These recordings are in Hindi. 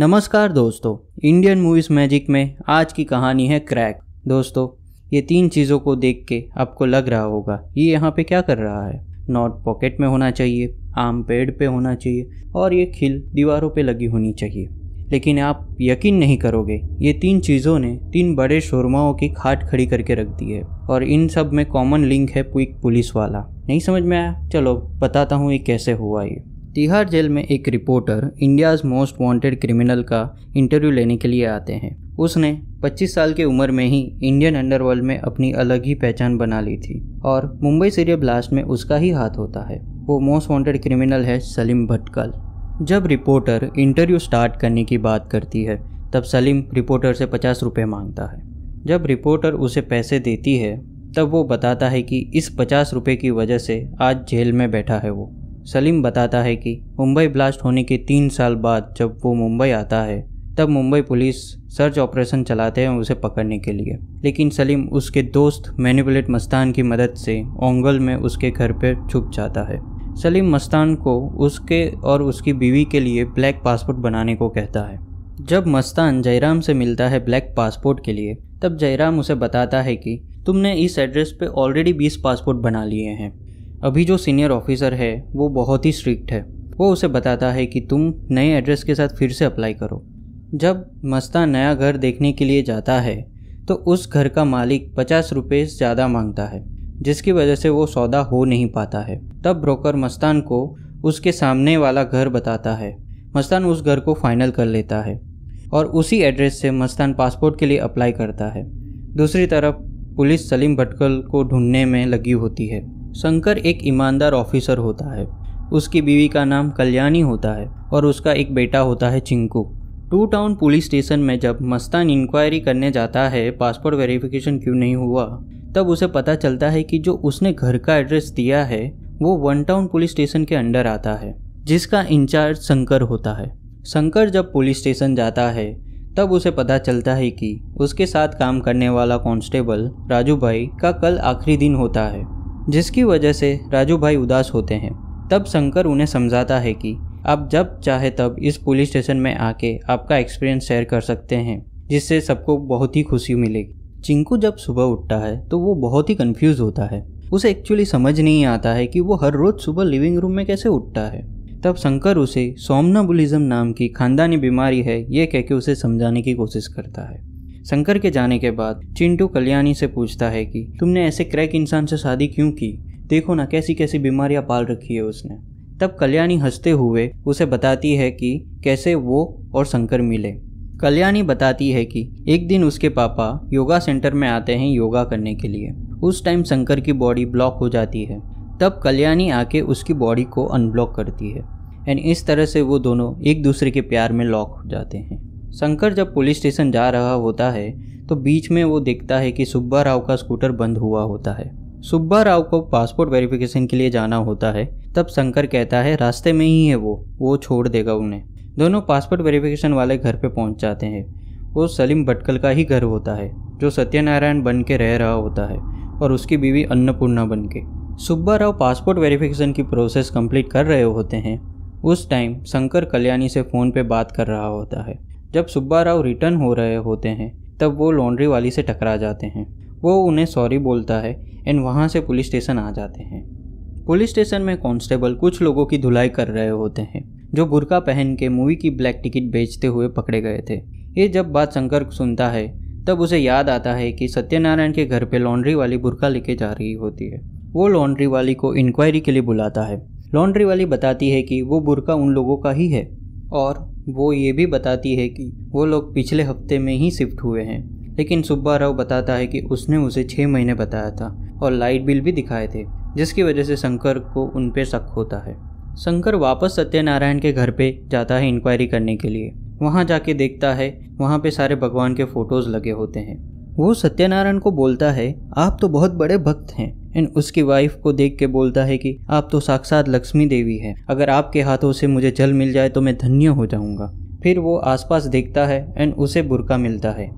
नमस्कार दोस्तों, इंडियन मूवीज मैजिक में आज की कहानी है क्रैक। दोस्तों, ये 3 चीज़ों को देख के आपको लग रहा होगा ये यहाँ पे क्या कर रहा है। नोट पॉकेट में होना चाहिए, आम पेड़ पे होना चाहिए और ये खिल दीवारों पे लगी होनी चाहिए। लेकिन आप यकीन नहीं करोगे, ये 3 चीज़ों ने 3 बड़े शोरमाओं की खाट खड़ी करके रख दी है और इन सब में कॉमन लिंक है क्विक पुलिस वाला। नहीं समझ में आया? चलो बताता हूँ ये कैसे हुआ। ये तिहाड़ जेल में एक reporter India's most wanted criminal का इंटरव्यू लेने के लिए आते हैं। उसने 25 साल की उम्र में ही इंडियन अंडरवर्ल्ड में अपनी अलग ही पहचान बना ली थी और मुंबई सीरियल ब्लास्ट में उसका ही हाथ होता है। वो मोस्ट वांटेड क्रिमिनल है सलीम भटकल। जब रिपोर्टर इंटरव्यू स्टार्ट करने की बात करती है तब सलीम रिपोर्टर से 50 रुपये मांगता है। जब रिपोर्टर उसे पैसे देती है तब वो बताता है कि इस 50 रुपये की वजह से आज जेल में बैठा है। वो सलीम बताता है कि मुंबई ब्लास्ट होने के 3 साल बाद जब वो मुंबई आता है तब मुंबई पुलिस सर्च ऑपरेशन चलाते हैं उसे पकड़ने के लिए, लेकिन सलीम उसके दोस्त मैनिपुलेट मस्तान की मदद से ओंगल में उसके घर पर छुप जाता है। सलीम मस्तान को उसके और उसकी बीवी के लिए ब्लैक पासपोर्ट बनाने को कहता है। जब मस्तान जयराम से मिलता है ब्लैक पासपोर्ट के लिए तब जयराम उसे बताता है कि तुमने इस एड्रेस पे ऑलरेडी 20 पासपोर्ट बना लिए हैं। अभी जो सीनियर ऑफिसर है वो बहुत ही स्ट्रिक्ट है। वो उसे बताता है कि तुम नए एड्रेस के साथ फिर से अप्लाई करो। जब मस्तान नया घर देखने के लिए जाता है तो उस घर का मालिक 50 रुपये ज़्यादा मांगता है, जिसकी वजह से वो सौदा हो नहीं पाता है। तब ब्रोकर मस्तान को उसके सामने वाला घर बताता है। मस्तान उस घर को फाइनल कर लेता है और उसी एड्रेस से मस्तान पासपोर्ट के लिए अप्लाई करता है। दूसरी तरफ पुलिस सलीम भटकल को ढूंढने में लगी होती है। शंकर एक ईमानदार ऑफिसर होता है। उसकी बीवी का नाम कल्याणी होता है और उसका एक बेटा होता है चिंकू। 2 टाउन पुलिस स्टेशन में जब मस्तान इंक्वायरी करने जाता है पासपोर्ट वेरिफिकेशन क्यों नहीं हुआ, तब उसे पता चलता है कि जो उसने घर का एड्रेस दिया है वो 1 टाउन पुलिस स्टेशन के अंडर आता है, जिसका इंचार्ज शंकर होता है। शंकर जब पुलिस स्टेशन जाता है तब उसे पता चलता है कि उसके साथ काम करने वाला कांस्टेबल राजू भाई का कल आखिरी दिन होता है, जिसकी वजह से राजू भाई उदास होते हैं। तब शंकर उन्हें समझाता है कि आप जब चाहे तब इस पुलिस स्टेशन में आके आपका एक्सपीरियंस शेयर कर सकते हैं, जिससे सबको बहुत ही खुशी मिलेगी। चिंकू जब सुबह उठता है तो वो बहुत ही कंफ्यूज होता है। उसे एक्चुअली समझ नहीं आता है कि वो हर रोज़ सुबह लिविंग रूम में कैसे उठता है। तब शंकर उसे सोमनाबुलिज्म नाम की खानदानी बीमारी है ये कह के उसे समझाने की कोशिश करता है। शंकर के जाने के बाद चिंटू कल्याणी से पूछता है कि तुमने ऐसे क्रैक इंसान से शादी क्यों की? देखो ना कैसी कैसी बीमारियां पाल रखी है उसने। तब कल्याणी हंसते हुए उसे बताती है कि कैसे वो और शंकर मिले। कल्याणी बताती है कि एक दिन उसके पापा योगा सेंटर में आते हैं योगा करने के लिए। उस टाइम शंकर की बॉडी ब्लॉक हो जाती है। तब कल्याणी आके उसकी बॉडी को अनब्लॉक करती है एंड इस तरह से वो दोनों एक दूसरे के प्यार में लॉक हो जाते हैं। शंकर जब पुलिस स्टेशन जा रहा होता है तो बीच में वो देखता है कि सुब्बा राव का स्कूटर बंद हुआ होता है। सुब्बा राव को पासपोर्ट वेरिफिकेशन के लिए जाना होता है। तब शंकर कहता है रास्ते में ही है वो छोड़ देगा उन्हें। दोनों पासपोर्ट वेरिफिकेशन वाले घर पे पहुंच जाते हैं। वो सलीम भटकल का ही घर होता है जो सत्यनारायण बन के रह रहा होता है और उसकी बीवी अन्नपूर्णा बन के। सुब्बा राव पासपोर्ट वेरिफिकेशन की प्रोसेस कंप्लीट कर रहे होते हैं। उस टाइम शंकर कल्याणी से फ़ोन पे बात कर रहा होता है। जब सुब्बा राव रिटर्न हो रहे होते हैं तब वो लॉन्ड्री वाली से टकरा जाते हैं। वो उन्हें सॉरी बोलता है एंड वहाँ से पुलिस स्टेशन आ जाते हैं। पुलिस स्टेशन में कांस्टेबल कुछ लोगों की धुलाई कर रहे होते हैं जो बुर्का पहन के मूवी की ब्लैक टिकट बेचते हुए पकड़े गए थे। ये जब बात शंकर सुनता है तब उसे याद आता है कि सत्यनारायण के घर पे लॉन्ड्री वाली बुर्का लेके जा रही होती है। वो लॉन्ड्री वाली को इंक्वायरी के लिए बुलाता है। लॉन्ड्री वाली बताती है कि वो बुर्का उन लोगों का ही है और वो ये भी बताती है कि वो लोग पिछले हफ्ते में ही शिफ्ट हुए हैं। लेकिन सुब्बा राव बताता है कि उसने उसे 6 महीने बताया था और लाइट बिल भी दिखाए थे, जिसकी वजह से शंकर को उन पे शक होता है। शंकर वापस सत्यनारायण के घर पे जाता है इंक्वायरी करने के लिए। वहाँ जाके देखता है वहाँ पे सारे भगवान के फ़ोटोज़ लगे होते हैं। वो सत्यनारायण को बोलता है आप तो बहुत बड़े भक्त हैं एंड उसकी वाइफ को देख के बोलता है कि आप तो साक्षात लक्ष्मी देवी हैं। अगर आपके हाथों से मुझे जल मिल जाए तो मैं धन्य हो जाऊंगा। फिर वो आसपास देखता है एंड उसे बुर्का मिलता है।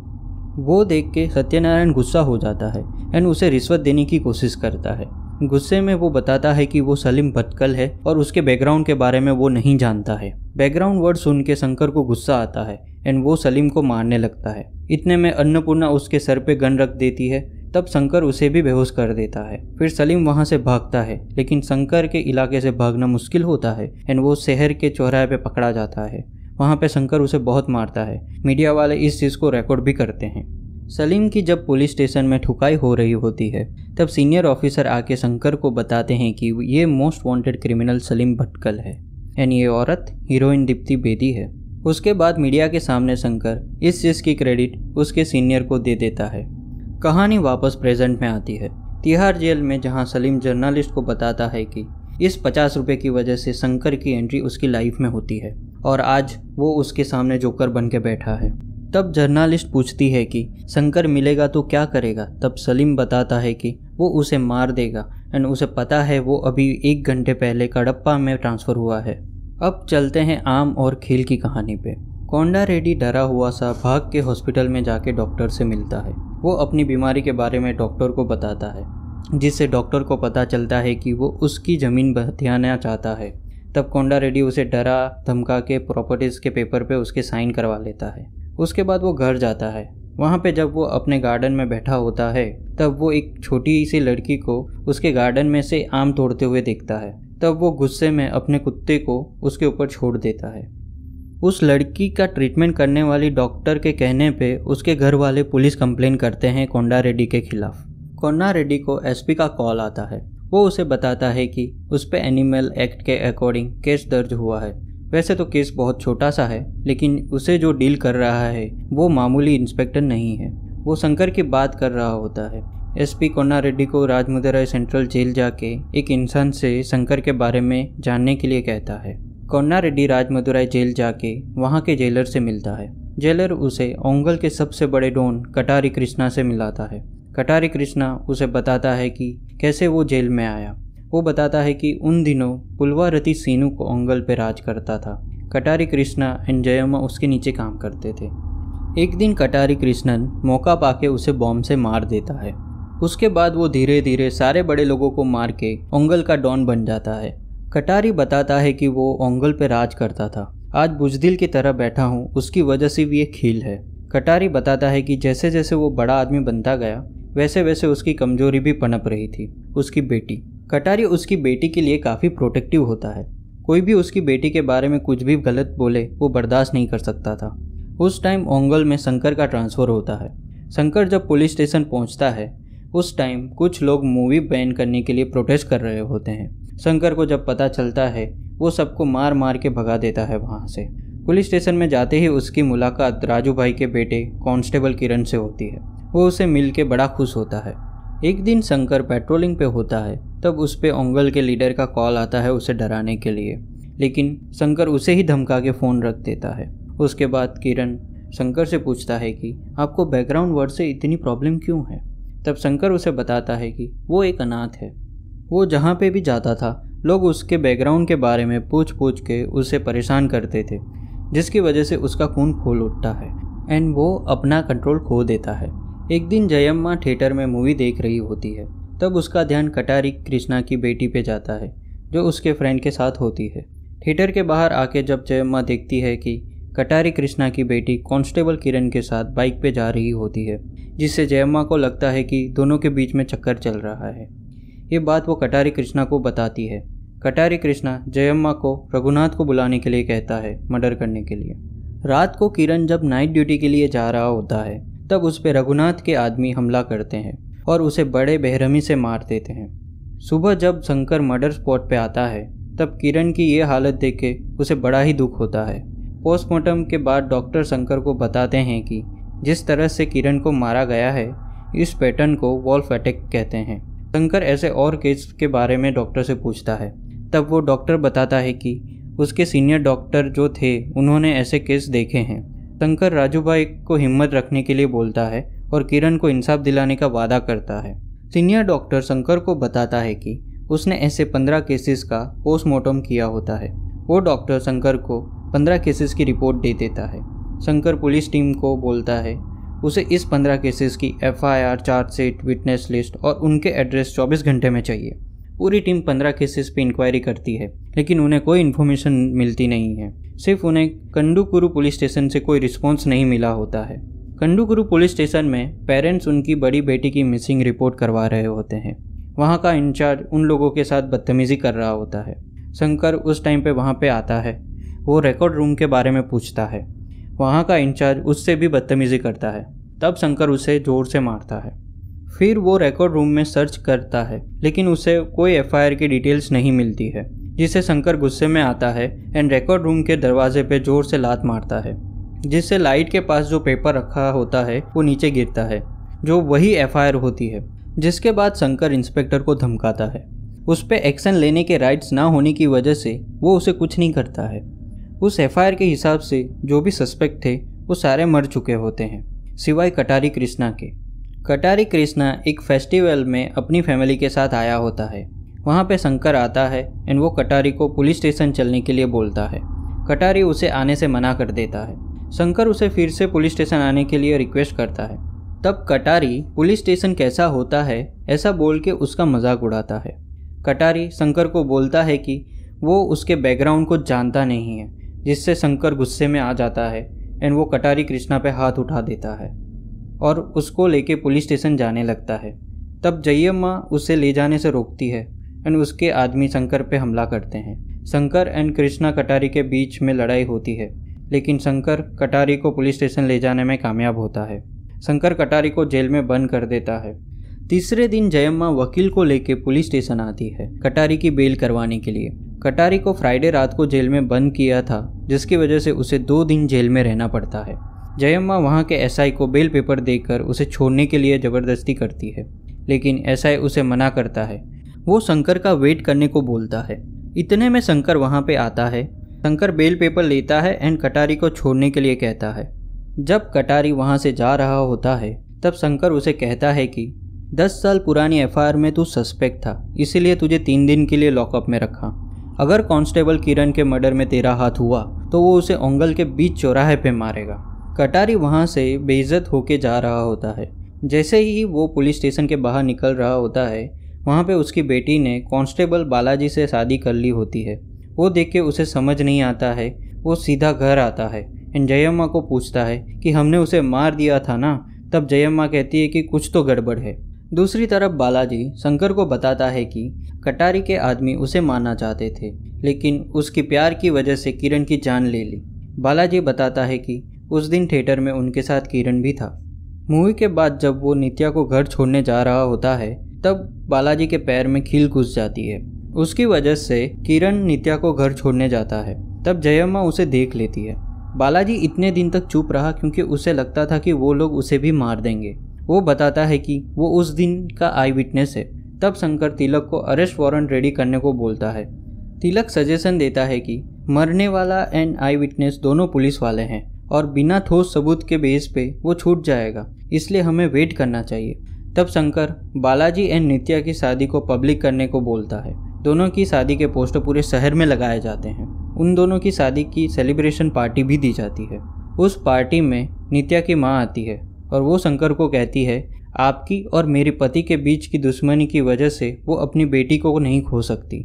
वो देख के सत्यनारायण गुस्सा हो जाता है एंड उसे रिश्वत देने की कोशिश करता है। गुस्से में वो बताता है कि वो सलीम भटकल है और उसके बैकग्राउंड के बारे में वो नहीं जानता है। बैकग्राउंड वर्ड सुन के शंकर को गुस्सा आता है एंड वो सलीम को मारने लगता है। इतने में अन्नपूर्णा उसके सर पे गन रख देती है, तब शंकर उसे भी बेहोश कर देता है। फिर सलीम वहाँ से भागता है, लेकिन शंकर के इलाके से भागना मुश्किल होता है एंड वो शहर के चौराहे पे पकड़ा जाता है। वहाँ पे शंकर उसे बहुत मारता है। मीडिया वाले इस चीज़ को रिकॉर्ड भी करते हैं। सलीम की जब पुलिस स्टेशन में ठुकाई हो रही होती है, तब सीनियर ऑफिसर आके शंकर को बताते हैं कि ये most wanted criminal Salim Bhatkal है एंड ये औरत हीरोइन दीप्ति बेदी है। उसके बाद मीडिया के सामने शंकर इस चीज़ की क्रेडिट उसके सीनियर को दे देता है। कहानी वापस प्रेजेंट में आती है, तिहाड़ जेल में, जहां सलीम जर्नलिस्ट को बताता है कि इस 50 रुपये की वजह से शंकर की एंट्री उसकी लाइफ में होती है और आज वो उसके सामने जोकर बन के बैठा है। तब जर्नलिस्ट पूछती है कि शंकर मिलेगा तो क्या करेगा। तब सलीम बताता है कि वो उसे मार देगा एंड उसे पता है वो अभी 1 घंटे पहले कडप्पा में ट्रांसफ़र हुआ है। अब चलते हैं आम और खील की कहानी पे। कोंडा रेड्डी डरा हुआ सा भाग के हॉस्पिटल में जाके डॉक्टर से मिलता है। वो अपनी बीमारी के बारे में डॉक्टर को बताता है, जिससे डॉक्टर को पता चलता है कि वो उसकी ज़मीन बहतियाना चाहता है। तब कोंडा रेड्डी उसे डरा धमका के प्रॉपर्टीज़ के पेपर पे उसके साइन करवा लेता है। उसके बाद वो घर जाता है। वहाँ पे जब वो अपने गार्डन में बैठा होता है, तब वो एक छोटी सी लड़की को उसके गार्डन में से आम तोड़ते हुए देखता है। तब वो गुस्से में अपने कुत्ते को उसके ऊपर छोड़ देता है। उस लड़की का ट्रीटमेंट करने वाली डॉक्टर के कहने पे उसके घर वाले पुलिस कंप्लेन करते हैं कोंडा रेड्डी के खिलाफ। कोंडा रेड्डी को एसपी का कॉल आता है। वो उसे बताता है कि उस पे एनिमल एक्ट के अकॉर्डिंग केस दर्ज हुआ है। वैसे तो केस बहुत छोटा सा है, लेकिन उसे जो डील कर रहा है वो मामूली इंस्पेक्टर नहीं है। वो शंकर की बात कर रहा होता है। एसपी कोंडा रेड्डी को राजमुंदराई सेंट्रल जेल जाके एक इंसान से शंकर के बारे में जानने के लिए कहता है। कोंडा रेड्डी राजमुंदराई जेल जाके वहाँ के जेलर से मिलता है। जेलर उसे ओंगल के सबसे बड़े डॉन कटारी कृष्णा से मिलाता है। कटारी कृष्णा उसे बताता है कि कैसे वो जेल में आया। वो बताता है कि उन दिनों पुलवारती सीनू को ओंगल पे राज करता था। कटारी कृष्णा एंड जयम्मा उसके नीचे काम करते थे। एक दिन कटारी कृष्णन मौका पाके उसे बॉम्ब से मार देता है। उसके बाद वो धीरे धीरे सारे बड़े लोगों को मार के ओंगल का डॉन बन जाता है। कटारी बताता है कि वो ओंगल पे राज करता था। आज बुजदिल की तरह बैठा हूँ, उसकी वजह से भी ये खील है। कटारी बताता है कि जैसे जैसे वो बड़ा आदमी बनता गया, वैसे वैसे उसकी कमजोरी भी पनप रही थी, उसकी बेटी। कटारी उसकी बेटी के लिए काफ़ी प्रोटेक्टिव होता है। कोई भी उसकी बेटी के बारे में कुछ भी गलत बोले वो बर्दाश्त नहीं कर सकता था। उस टाइम ओंगल में शंकर का ट्रांसफ़र होता है। शंकर जब पुलिस स्टेशन पहुंचता है, उस टाइम कुछ लोग मूवी बैन करने के लिए प्रोटेस्ट कर रहे होते हैं। शंकर को जब पता चलता है, वो सबको मार मार के भगा देता है वहाँ से। पुलिस स्टेशन में जाते ही उसकी मुलाकात राजू भाई के बेटे कांस्टेबल किरण से होती है। वो उसे मिल के बड़ा खुश होता है। एक दिन शंकर पेट्रोलिंग पे होता है, तब उस पे ओंगल के लीडर का कॉल आता है उसे डराने के लिए, लेकिन शंकर उसे ही धमका के फ़ोन रख देता है। उसके बाद किरण शंकर से पूछता है कि आपको बैकग्राउंड वर्ड से इतनी प्रॉब्लम क्यों है। तब शंकर उसे बताता है कि वो एक अनाथ है। वो जहाँ पे भी जाता था, लोग उसके बैकग्राउंड के बारे में पूछ पूछ के उसे परेशान करते थे, जिसकी वजह से उसका खून खोल उठता है एंड वो अपना कंट्रोल खो देता है। एक दिन जयम्मा थिएटर में मूवी देख रही होती है, तब उसका ध्यान कटारी कृष्णा की बेटी पे जाता है, जो उसके फ्रेंड के साथ होती है। थिएटर के बाहर आके जब जयम्मा देखती है कि कटारी कृष्णा की बेटी कांस्टेबल किरण के साथ बाइक पे जा रही होती है, जिससे जयम्मा को लगता है कि दोनों के बीच में चक्कर चल रहा है। ये बात वो कटारी कृष्णा को बताती है। कटारी कृष्णा जयम्मा को रघुनाथ को बुलाने के लिए कहता है, मर्डर करने के लिए। रात को किरण जब नाइट ड्यूटी के लिए जा रहा होता है, तब उस पर रघुनाथ के आदमी हमला करते हैं और उसे बड़े बेरहमी से मार देते हैं। सुबह जब शंकर मर्डर स्पॉट पे आता है, तब किरण की ये हालत देख के उसे बड़ा ही दुख होता है। पोस्टमार्टम के बाद डॉक्टर शंकर को बताते हैं कि जिस तरह से किरण को मारा गया है, इस पैटर्न को वॉल्फ अटैक कहते हैं। शंकर ऐसे और केस के बारे में डॉक्टर से पूछता है। तब वो डॉक्टर बताता है कि उसके सीनियर डॉक्टर जो थे, उन्होंने ऐसे केस देखे हैं। शंकर राजू भाई को हिम्मत रखने के लिए बोलता है और किरण को इंसाफ दिलाने का वादा करता है। सीनियर डॉक्टर शंकर को बताता है कि उसने ऐसे 15 केसेस का पोस्टमार्टम किया होता है। वो डॉक्टर शंकर को 15 केसेस की रिपोर्ट दे देता है। शंकर पुलिस टीम को बोलता है उसे इस 15 केसेस की FIR, चार्जशीट, विटनेस लिस्ट और उनके एड्रेस 24 घंटे में चाहिए। पूरी टीम 15 केसेस पे इंक्वायरी करती है, लेकिन उन्हें कोई इन्फॉर्मेशन मिलती नहीं है। सिर्फ उन्हें कंडुकुरु पुलिस स्टेशन से कोई रिस्पॉन्स नहीं मिला होता है। कंडुकुरु पुलिस स्टेशन में पेरेंट्स उनकी बड़ी बेटी की मिसिंग रिपोर्ट करवा रहे होते हैं। वहाँ का इंचार्ज उन लोगों के साथ बदतमीज़ी कर रहा होता है। शंकर उस टाइम पे वहाँ पे आता है। वो रिकॉर्ड रूम के बारे में पूछता है। वहाँ का इंचार्ज उससे भी बदतमीज़ी करता है। तब शंकर उसे ज़ोर से मारता है। फिर वो रिकॉर्ड रूम में सर्च करता है, लेकिन उसे कोई एफआईआर की डिटेल्स नहीं मिलती है, जिससे शंकर गुस्से में आता है एंड रिकॉर्ड रूम के दरवाजे पे ज़ोर से लात मारता है, जिससे लाइट के पास जो पेपर रखा होता है वो नीचे गिरता है, जो वही एफआईआर होती है। जिसके बाद शंकर इंस्पेक्टर को धमकाता है। उस पर एक्शन लेने के राइट्स ना होने की वजह से वो उसे कुछ नहीं करता है। उस एफआईआर के हिसाब से जो भी सस्पेक्ट थे वो सारे मर चुके होते हैं, सिवाय कटारी कृष्णा के। कटारी कृष्णा एक फेस्टिवल में अपनी फैमिली के साथ आया होता है। वहाँ पे शंकर आता है एंड वो कटारी को पुलिस स्टेशन चलने के लिए बोलता है। कटारी उसे आने से मना कर देता है। शंकर उसे फिर से पुलिस स्टेशन आने के लिए रिक्वेस्ट करता है। तब कटारी पुलिस स्टेशन कैसा होता है ऐसा बोल के उसका मजाक उड़ाता है। कटारी शंकर को बोलता है कि वो उसके बैकग्राउंड को जानता नहीं है, जिससे शंकर गुस्से में आ जाता है एंड वो कटारी कृष्णा पे हाथ उठा देता है और उसको लेके पुलिस स्टेशन जाने लगता है। तब जयम्मा उसे ले जाने से रोकती है एंड उसके आदमी शंकर पे हमला करते हैं। शंकर एंड कृष्णा कटारी के बीच में लड़ाई होती है, लेकिन शंकर कटारी को पुलिस स्टेशन ले जाने में कामयाब होता है। शंकर कटारी को जेल में बंद कर देता है। तीसरे दिन जयम्मा वकील को लेके पुलिस स्टेशन आती है कटारी की बेल करवाने के लिए। कटारी को फ्राइडे रात को जेल में बंद किया था, जिसकी वजह से उसे 2 दिन जेल में रहना पड़ता है। जयम्मा वहाँ के एसआई को बेल पेपर देकर उसे छोड़ने के लिए ज़बरदस्ती करती है, लेकिन एसआई उसे मना करता है। वो शंकर का वेट करने को बोलता है। इतने में शंकर वहाँ पे आता है। शंकर बेल पेपर लेता है एंड कटारी को छोड़ने के लिए कहता है। जब कटारी वहाँ से जा रहा होता है तब शंकर उसे कहता है कि 10 साल पुरानी एफआईआर में तू सस्पेक्ट था, इसीलिए तुझे 3 दिन के लिए लॉकअप में रखा। अगर कांस्टेबल किरण के मर्डर में तेरा हाथ हुआ तो वो उसे ओंगल के बीच चौराहे पे मारेगा। कटारी वहाँ से बेइज्जत होके जा रहा होता है। जैसे ही वो पुलिस स्टेशन के बाहर निकल रहा होता है, वहाँ पे उसकी बेटी ने कांस्टेबल बालाजी से शादी कर ली होती है। वो देख के उसे समझ नहीं आता है। वो सीधा घर आता है एंड जयम्मा को पूछता है कि हमने उसे मार दिया था ना। तब जयम्मा कहती है कि कुछ तो गड़बड़ है। दूसरी तरफ बालाजी शंकर को बताता है कि कटारी के आदमी उसे मारना चाहते थे, लेकिन उसकी प्यार की वजह से किरण की जान ले ली। बालाजी बताता है कि उस दिन थिएटर में उनके साथ किरण भी था। मूवी के बाद जब वो नित्या को घर छोड़ने जा रहा होता है तब बालाजी के पैर में खील घुस जाती है। उसकी वजह से किरण नित्या को घर छोड़ने जाता है। तब जयम्मा उसे देख लेती है। बालाजी इतने दिन तक चुप रहा क्योंकि उसे लगता था कि वो लोग उसे भी मार देंगे। वो बताता है कि वो उस दिन का आई विटनेस है। तब शंकर तिलक को अरेस्ट वारंट रेडी करने को बोलता है। तिलक सजेशन देता है कि मरने वाला एंड आई विटनेस दोनों पुलिस वाले हैं और बिना ठोस सबूत के बेस पे वो छूट जाएगा, इसलिए हमें वेट करना चाहिए। तब शंकर बालाजी एंड नित्या की शादी को पब्लिक करने को बोलता है। दोनों की शादी के पोस्टर पूरे शहर में लगाए जाते हैं। उन दोनों की शादी की सेलिब्रेशन पार्टी भी दी जाती है। उस पार्टी में नित्या की माँ आती है और वो शंकर को कहती है, आपकी और मेरे पति के बीच की दुश्मनी की वजह से वो अपनी बेटी को नहीं खो सकती।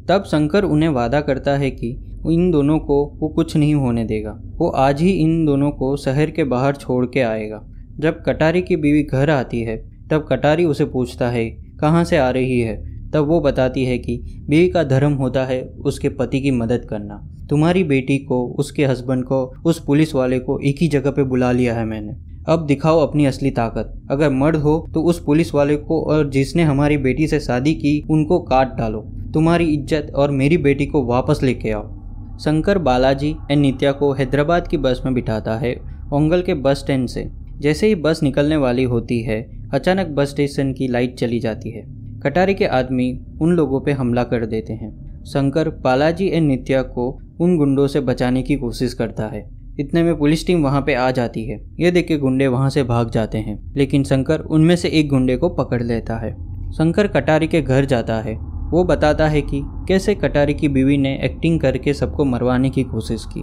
तब शंकर उन्हें वादा करता है कि इन दोनों को वो कुछ नहीं होने देगा। वो आज ही इन दोनों को शहर के बाहर छोड़ के आएगा। जब कटारी की बीवी घर आती है तब कटारी उसे पूछता है कहाँ से आ रही है। तब वो बताती है कि बीवी का धर्म होता है उसके पति की मदद करना। तुम्हारी बेटी को, उसके हस्बैंड को, उस पुलिस वाले को एक ही जगह पे बुला लिया है मैंने। अब दिखाओ अपनी असली ताकत। अगर मर्द हो तो उस पुलिस वाले को और जिसने हमारी बेटी से शादी की उनको काट डालो। तुम्हारी इज्जत और मेरी बेटी को वापस लेके आओ। शंकर बालाजी एंड नित्या को हैदराबाद की बस में बिठाता है ओंगल के बस स्टैंड से। जैसे ही बस निकलने वाली होती है अचानक बस स्टेशन की लाइट चली जाती है। कटारी के आदमी उन लोगों पे हमला कर देते हैं। शंकर बालाजी एंड नित्या को उन गुंडों से बचाने की कोशिश करता है। इतने में पुलिस टीम वहाँ पे आ जाती है। ये देख के गुंडे वहाँ से भाग जाते हैं, लेकिन शंकर उनमें से एक गुंडे को पकड़ लेता है। शंकर कटारी के घर जाता है। वो बताता है कि कैसे कटारी की बीवी ने एक्टिंग करके सबको मरवाने की कोशिश की।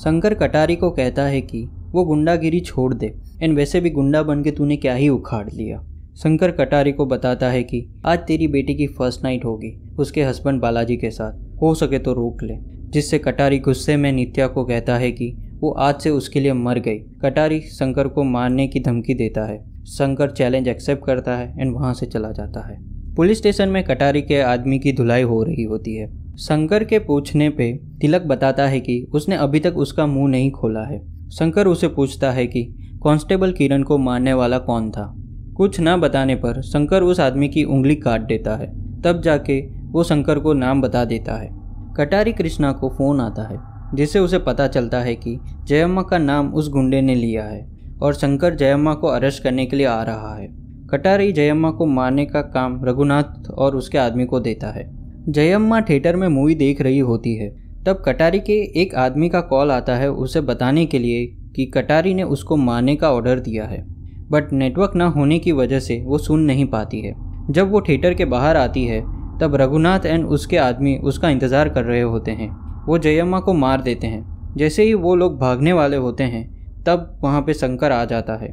शंकर कटारी को कहता है कि वो गुंडागिरी छोड़ दे एंड वैसे भी गुंडा बन के तूने क्या ही उखाड़ लिया। शंकर कटारी को बताता है कि आज तेरी बेटी की फर्स्ट नाइट होगी उसके हस्बैंड बालाजी के साथ, हो सके तो रोक ले। जिससे कटारी गुस्से में नित्या को कहता है कि वो आज से उसके लिए मर गई। कटारी शंकर को मारने की धमकी देता है। शंकर चैलेंज एक्सेप्ट करता है एंड वहाँ से चला जाता है। पुलिस स्टेशन में कटारी के आदमी की धुलाई हो रही होती है। शंकर के पूछने पे तिलक बताता है कि उसने अभी तक उसका मुंह नहीं खोला है। शंकर उसे पूछता है कि कांस्टेबल किरण को मारने वाला कौन था। कुछ न बताने पर शंकर उस आदमी की उंगली काट देता है। तब जाके वो शंकर को नाम बता देता है। कटारी कृष्णा को फ़ोन आता है जिससे उसे पता चलता है कि जयम्मा का नाम उस गुंडे ने लिया है और शंकर जयम्मा को अरेस्ट करने के लिए आ रहा है। कटारी जयम्मा को मारने का काम रघुनाथ और उसके आदमी को देता है। जयम्मा थिएटर में मूवी देख रही होती है। तब कटारी के एक आदमी का कॉल आता है उसे बताने के लिए कि कटारी ने उसको मारने का ऑर्डर दिया है, बट नेटवर्क ना होने की वजह से वो सुन नहीं पाती है। जब वो थिएटर के बाहर आती है तब रघुनाथ एंड उसके आदमी उसका इंतज़ार कर रहे होते हैं। वो जयम्मा को मार देते हैं। जैसे ही वो लोग भागने वाले होते हैं तब वहाँ पे शंकर आ जाता है।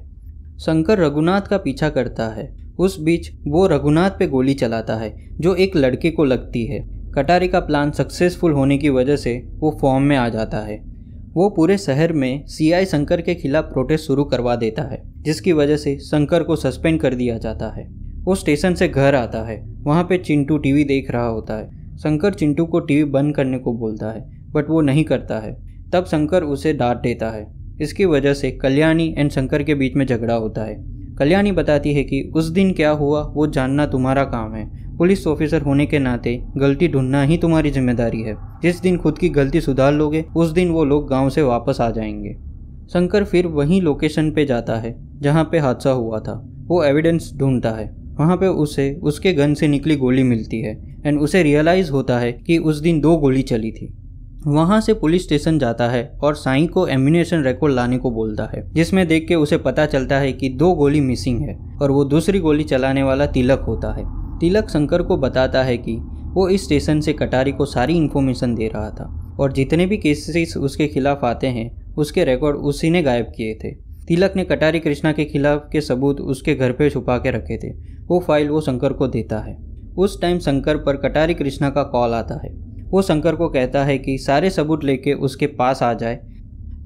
शंकर रघुनाथ का पीछा करता है। उस बीच वो रघुनाथ पे गोली चलाता है जो एक लड़के को लगती है। कटारी का प्लान सक्सेसफुल होने की वजह से वो फॉर्म में आ जाता है। वो पूरे शहर में सीआई शंकर के खिलाफ प्रोटेस्ट शुरू करवा देता है, जिसकी वजह से शंकर को सस्पेंड कर दिया जाता है। वो स्टेशन से घर आता है। वहाँ पे चिंटू टीवी देख रहा होता है। शंकर चिंटू को टीवी बंद करने को बोलता है, बट वो नहीं करता है। तब शंकर उसे डांट देता है। इसकी वजह से कल्याणी एंड शंकर के बीच में झगड़ा होता है। कल्याणी बताती है कि उस दिन क्या हुआ वो जानना तुम्हारा काम है। पुलिस ऑफिसर होने के नाते गलती ढूंढना ही तुम्हारी जिम्मेदारी है। जिस दिन खुद की गलती सुधार लोगे उस दिन वो लोग गांव से वापस आ जाएंगे। शंकर फिर वहीं लोकेशन पे जाता है जहां पे हादसा हुआ था। वो एविडेंस ढूंढता है। वहां पे उसे उसके गन से निकली गोली मिलती है एंड उसे रियलाइज़ होता है कि उस दिन 2 गोली चली थी। वहां से पुलिस स्टेशन जाता है और साईं को एम्यूनेशन रिकॉर्ड लाने को बोलता है, जिसमें देख के उसे पता चलता है कि 2 गोली मिसिंग है और वो दूसरी गोली चलाने वाला तिलक होता है। तिलक शंकर को बताता है कि वो इस स्टेशन से कटारी को सारी इन्फॉर्मेशन दे रहा था और जितने भी केसेस उसके खिलाफ आते हैं उसके रिकॉर्ड उसी ने गायब किए थे। तिलक ने कटारी कृष्णा के खिलाफ के सबूत उसके घर पे छुपा के रखे थे। वो फाइल वो शंकर को देता है। उस टाइम शंकर पर कटारी कृष्णा का कॉल आता है। वो शंकर को कहता है कि सारे सबूत लेके उसके पास आ जाए।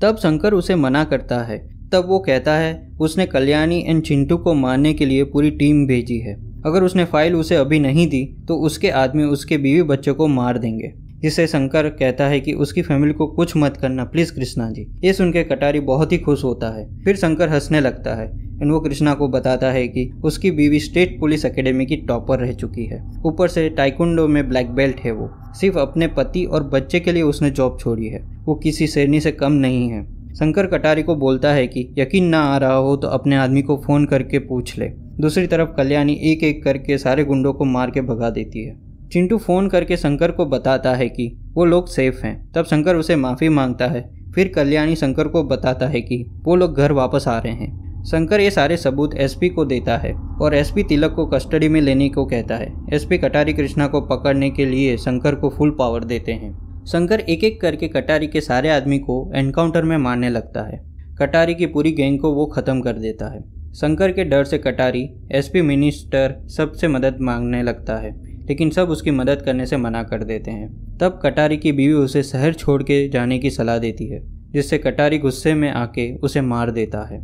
तब शंकर उसे मना करता है। तब वो कहता है उसने कल्याणी एंड चिंटू को मारने के लिए पूरी टीम भेजी है। अगर उसने फाइल उसे अभी नहीं दी तो उसके आदमी उसके बीवी बच्चों को मार देंगे। जिससे शंकर कहता है कि उसकी फैमिली को कुछ मत करना प्लीज़ कृष्णा जी। ये सुन के कटारी बहुत ही खुश होता है। फिर शंकर हंसने लगता है एंड वो कृष्णा को बताता है कि उसकी बीवी स्टेट पुलिस एकेडमी की टॉपर रह चुकी है। ऊपर से टाइकुंडो में ब्लैक बेल्ट है। वो सिर्फ अपने पति और बच्चे के लिए उसने जॉब छोड़ी है। वो किसी शेरनी से कम नहीं है। शंकर कटारी को बोलता है कि यकीन ना आ रहा हो तो अपने आदमी को फ़ोन करके पूछ ले। दूसरी तरफ कल्याणी एक एक करके सारे गुंडों को मार के भगा देती है। चिंटू फ़ोन करके शंकर को बताता है कि वो लोग सेफ हैं। तब शंकर उसे माफ़ी मांगता है। फिर कल्याणी शंकर को बताता है कि वो लोग घर वापस आ रहे हैं। शंकर ये सारे सबूत एसपी को देता है और एसपी तिलक को कस्टडी में लेने को कहता है। एसपी कटारी कृष्णा को पकड़ने के लिए शंकर को फुल पावर देते हैं। शंकर एक एक करके कटारी के सारे आदमी को एनकाउंटर में मारने लगता है। कटारी की पूरी गैंग को वो ख़त्म कर देता है। शंकर के डर से कटारी एसपी मिनिस्टर सबसे मदद मांगने लगता है, लेकिन सब उसकी मदद करने से मना कर देते हैं। तब कटारी की बीवी उसे शहर छोड़ के जाने की सलाह देती है, जिससे कटारी गुस्से में आके उसे मार देता है।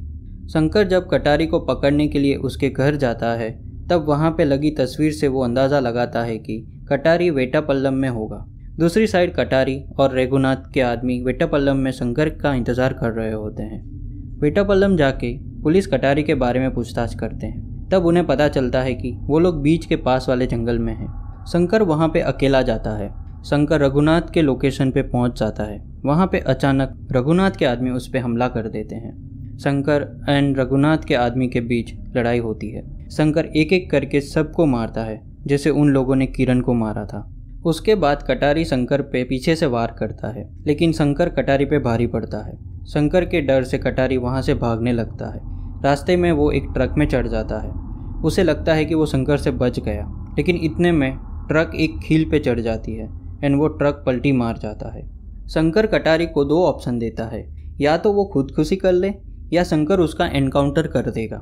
शंकर जब कटारी को पकड़ने के लिए उसके घर जाता है तब वहाँ पे लगी तस्वीर से वो अंदाज़ा लगाता है कि कटारी वेट्टापल्लम में होगा। दूसरी साइड कटारी और रघुनाथ के आदमी वेट्टापल्लम में शंकर का इंतज़ार कर रहे होते हैं। वेट्टापल्लम जाके पुलिस कटारी के बारे में पूछताछ करते हैं। तब उन्हें पता चलता है कि वो लोग बीच के पास वाले जंगल में हैं। शंकर वहाँ पे अकेला जाता है। शंकर रघुनाथ के लोकेशन पे पहुँच जाता है। वहाँ पे अचानक रघुनाथ के आदमी उस पर हमला कर देते हैं। शंकर एंड रघुनाथ के आदमी के बीच लड़ाई होती है। शंकर एक एक करके सबको मारता है, जैसे उन लोगों ने किरण को मारा था। उसके बाद कटारी शंकर पे पीछे से वार करता है, लेकिन शंकर कटारी पे भारी पड़ता है। शंकर के डर से कटारी वहाँ से भागने लगता है। रास्ते में वो एक ट्रक में चढ़ जाता है। उसे लगता है कि वो शंकर से बच गया, लेकिन इतने में ट्रक एक खील पे चढ़ जाती है एंड वो ट्रक पलटी मार जाता है। शंकर कटारी को 2 ऑप्शन देता है, या तो वो खुदकुशी कर ले या शंकर उसका एनकाउंटर कर देगा।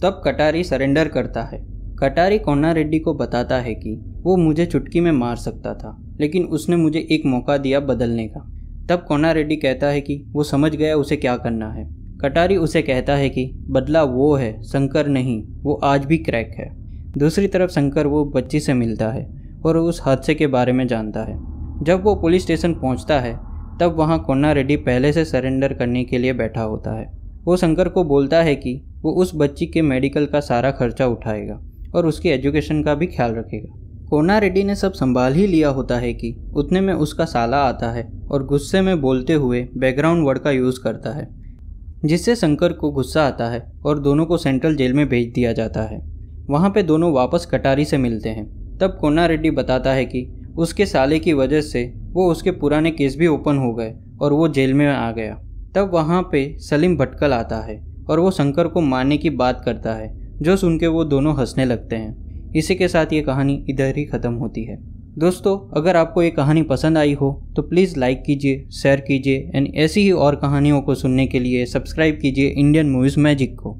तब कटारी सरेंडर करता है। कटारी कोन्ना रेड्डी को बताता है कि वो मुझे चुटकी में मार सकता था, लेकिन उसने मुझे एक मौका दिया बदलने का। तब कोन्ना रेड्डी कहता है कि वो समझ गया उसे क्या करना है। कटारी उसे कहता है कि बदला वो है, शंकर नहीं, वो आज भी क्रैक है। दूसरी तरफ शंकर वो बच्ची से मिलता है और उस हादसे के बारे में जानता है। जब वो पुलिस स्टेशन पहुंचता है तब वहां कोन्ना रेड्डी पहले से सरेंडर करने के लिए बैठा होता है। वो शंकर को बोलता है कि वो उस बच्ची के मेडिकल का सारा खर्चा उठाएगा और उसकी एजुकेशन का भी ख्याल रखेगा। कोन्ना रेड्डी ने सब संभाल ही लिया होता है कि उतने में उसका साला आता है और गुस्से में बोलते हुए बैकग्राउंड वर्ड का यूज़ करता है, जिससे शंकर को गुस्सा आता है और दोनों को सेंट्रल जेल में भेज दिया जाता है। वहाँ पे दोनों वापस कटारी से मिलते हैं। तब कोन्ना रेड्डी बताता है कि उसके साले की वजह से वो उसके पुराने केस भी ओपन हो गए और वो जेल में आ गया। तब वहाँ पे सलीम भटकल आता है और वो शंकर को मारने की बात करता है, जो सुन के वो दोनों हंसने लगते हैं। इसी के साथ ये कहानी इधर ही ख़त्म होती है। दोस्तों, अगर आपको ये कहानी पसंद आई हो तो प्लीज़ लाइक कीजिए, शेयर कीजिए एंड ऐसी ही और कहानियों को सुनने के लिए सब्सक्राइब कीजिए इंडियन मूवीज़ मैजिक को।